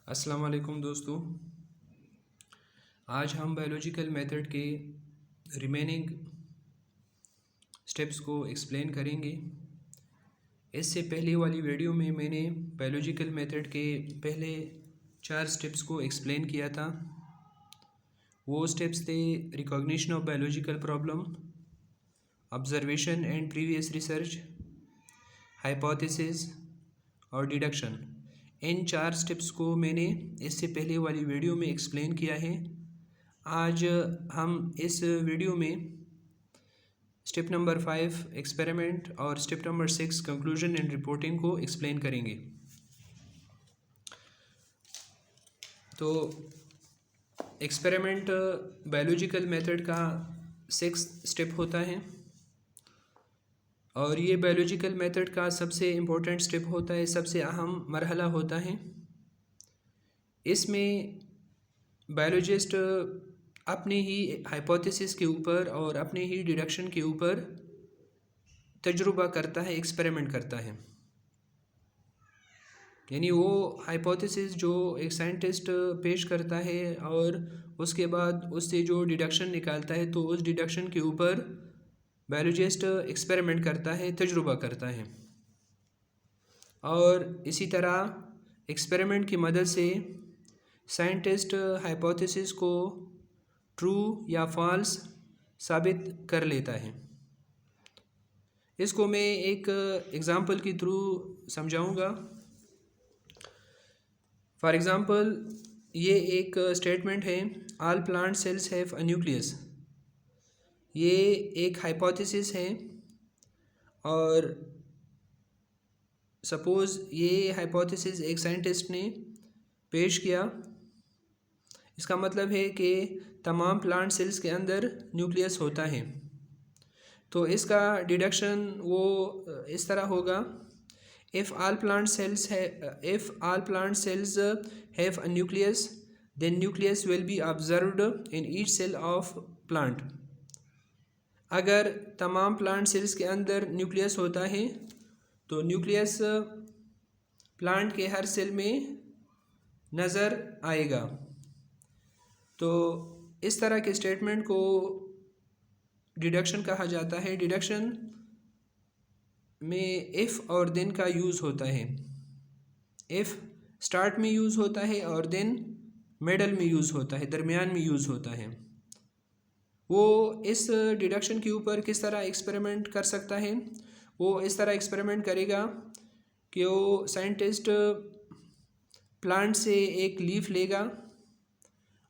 अस्सलाम वालेकुम दोस्तों। आज हम बायोलॉजिकल मेथड के रिमेनिंग स्टेप्स को एक्सप्लेन करेंगे। इससे पहले वाली वीडियो में मैंने बायोलॉजिकल मेथड के पहले 4 स्टेप्स को एक्सप्लेन किया था। वो स्टेप्स थे recognition of biological problem, observation and previous research, hypothesis और डिडक्शन। इन 4 स्टेप्स को मैंने इससे पहले वाली वीडियो में एक्सप्लेन किया है। आज हम इस वीडियो में स्टेप नंबर 5 एक्सपेरिमेंट और step number 6 conclusion and reporting को एक्सप्लेन करेंगे। तो एक्सपेरिमेंट बायोलॉजिकल मेथड का 6 स्टेप होता है और ये बायोलॉजिकल मेथड का सबसे इम्पोर्टेंट स्टेप होता है, सबसे अहम मरहला होता है। इसमें बायोलॉजिस्ट अपने ही हाइपोथेसिस के ऊपर और अपने ही डिडक्शन के ऊपर तजुर्बा करता है, एक्सपेरिमेंट करता है। यानी वो हाइपोथेसिस जो एक साइंटिस्ट पेश करता है और उसके बाद उससे जो डिडक्शन निकालता है, तो उस डिडक्शन के ऊपर बायोलॉजिस्ट एक्सपेरिमेंट करता है, तजुर्बा करता है। और इसी तरह एक्सपेरिमेंट की मदद से साइंटिस्ट हाइपोथेसिस को ट्रू या फॉल्स साबित कर लेता है। इसको मैं एक एग्ज़ाम्पल के थ्रू समझाऊंगा। फॉर एग्ज़ाम्पल, ये एक स्टेटमेंट है, all plant cells have a nucleus. ये एक हाइपोथेसिस है और सपोज़ ये हाइपोथेसिस एक साइंटिस्ट ने पेश किया। इसका मतलब है कि तमाम प्लांट सेल्स के अंदर न्यूक्लियस होता है। तो इसका डिडक्शन वो इस तरह होगा, if all plant cells have a nucleus then nucleus will be observed in each cell of plant. अगर तमाम प्लांट सेल्स के अंदर न्यूक्लियस होता है तो न्यूक्लियस प्लांट के हर सेल में नज़र आएगा। तो इस तरह के स्टेटमेंट को डिडक्शन कहा जाता है। डिडक्शन में इफ़ और देन का यूज़ होता है। इफ़ स्टार्ट में यूज़ होता है और देन मिडल में यूज़ होता है, दरमियान में यूज़ होता है। वो इस डिडक्शन के ऊपर किस तरह एक्सपेरिमेंट कर सकता है? वो इस तरह एक्सपेरिमेंट करेगा कि वो साइंटिस्ट प्लांट से एक लीफ लेगा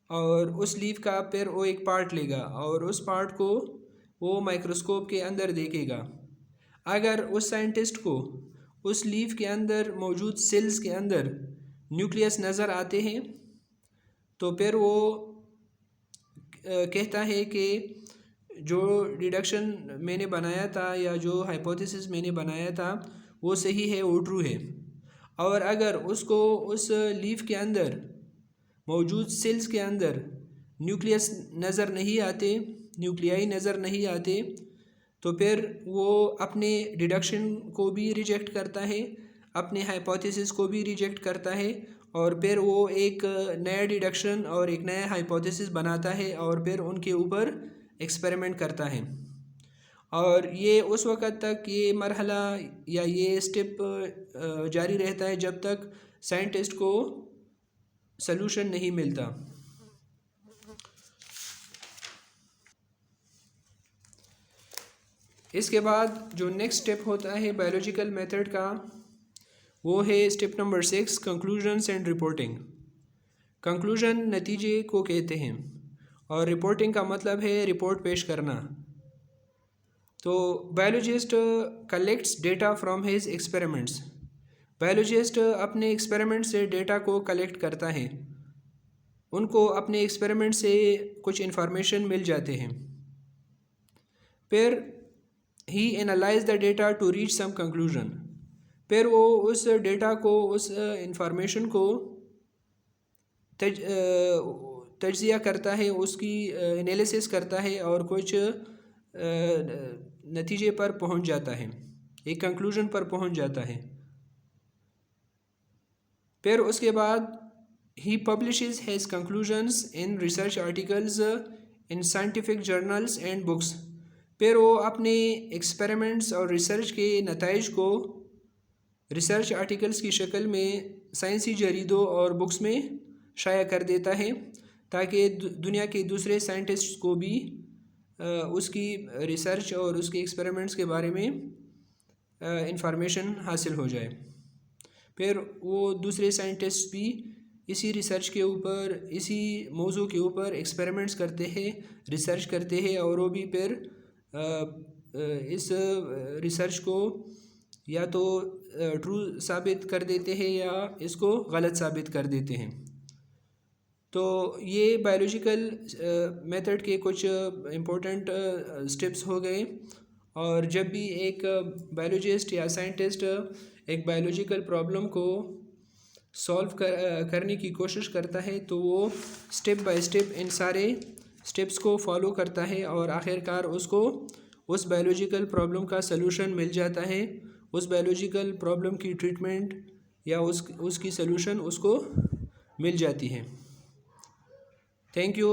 और उस लीफ का फिर वो एक पार्ट लेगा और उस पार्ट को वो माइक्रोस्कोप के अंदर देखेगा। अगर उस साइंटिस्ट को उस लीफ के अंदर मौजूद सेल्स के अंदर न्यूक्लियस नज़र आते हैं तो फिर वो कहता है कि जो डिडक्शन मैंने बनाया था या जो हाइपोथेसिस मैंने बनाया था वो सही है, वो ट्रू है। और अगर उसको उस लीफ के अंदर मौजूद सेल्स के अंदर न्यूक्लियस नज़र नहीं आते, न्यूक्लियाई नज़र नहीं आते, तो फिर वो अपने डिडक्शन को भी रिजेक्ट करता है, अपने हाइपोथेसिस को भी रिजेक्ट करता है और फिर वो एक नया डिडक्शन और एक नया हाइपोथेसिस बनाता है और फिर उनके ऊपर एक्सपेरिमेंट करता है। और ये उस वक़्त तक ये मरहला या ये स्टेप जारी रहता है जब तक साइंटिस्ट को सलूशन नहीं मिलता। इसके बाद जो नेक्स्ट स्टेप होता है बायोलॉजिकल मेथड का, वो है step number 6 conclusions and reporting. Conclusion नतीजे को कहते हैं और रिपोर्टिंग का मतलब है रिपोर्ट पेश करना। तो biologist collects data from his experiments. Biologist अपने एक्सपेरिमेंट से डेटा को कलेक्ट करता है, उनको अपने एक्सपेरिमेंट से कुछ इन्फॉर्मेशन मिल जाते हैं। फिर he analyse the data to reach some conclusion. फिर वो उस डेटा को, उस इंफॉर्मेशन को तज्जिया करता है, उसकी एनालिसिस करता है और कुछ नतीजे पर पहुंच जाता है, एक कंक्लूजन पर पहुंच जाता है। फिर उसके बाद He publishes his conclusions in research articles in scientific journals and books. फिर वो अपने एक्सपेरिमेंट्स और रिसर्च के नताइज को रिसर्च आर्टिकल्स की शक्ल में साइंसी जरीदों और बुक्स में शाया कर देता है, ताकि दुनिया के दूसरे साइंटिस्ट्स को भी उसकी रिसर्च और उसके एक्सपेरिमेंट्स के बारे में इंफॉर्मेशन हासिल हो जाए। फिर वो दूसरे साइंटिस्ट भी इसी रिसर्च के ऊपर, इसी मौजू के ऊपर एक्सपेरिमेंट्स करते हैं, रिसर्च करते हैं, और वो भी फिर इस रिसर्च को या तो ट्रू साबित कर देते हैं या इसको गलत साबित कर देते हैं। तो ये बायोलॉजिकल मेथड के कुछ इम्पोर्टेंट स्टेप्स हो गए। और जब भी एक बायोलॉजिस्ट या साइंटिस्ट एक बायोलॉजिकल प्रॉब्लम को सॉल्व करने की कोशिश करता है, तो वो स्टेप बाय स्टेप इन सारे स्टेप्स को फॉलो करता है और आखिरकार उसको उस बायोलॉजिकल प्रॉब्लम का सलूशन मिल जाता है, उस बायोलॉजिकल प्रॉब्लम की ट्रीटमेंट या उसकी सलूशन उसको मिल जाती है। Thank you.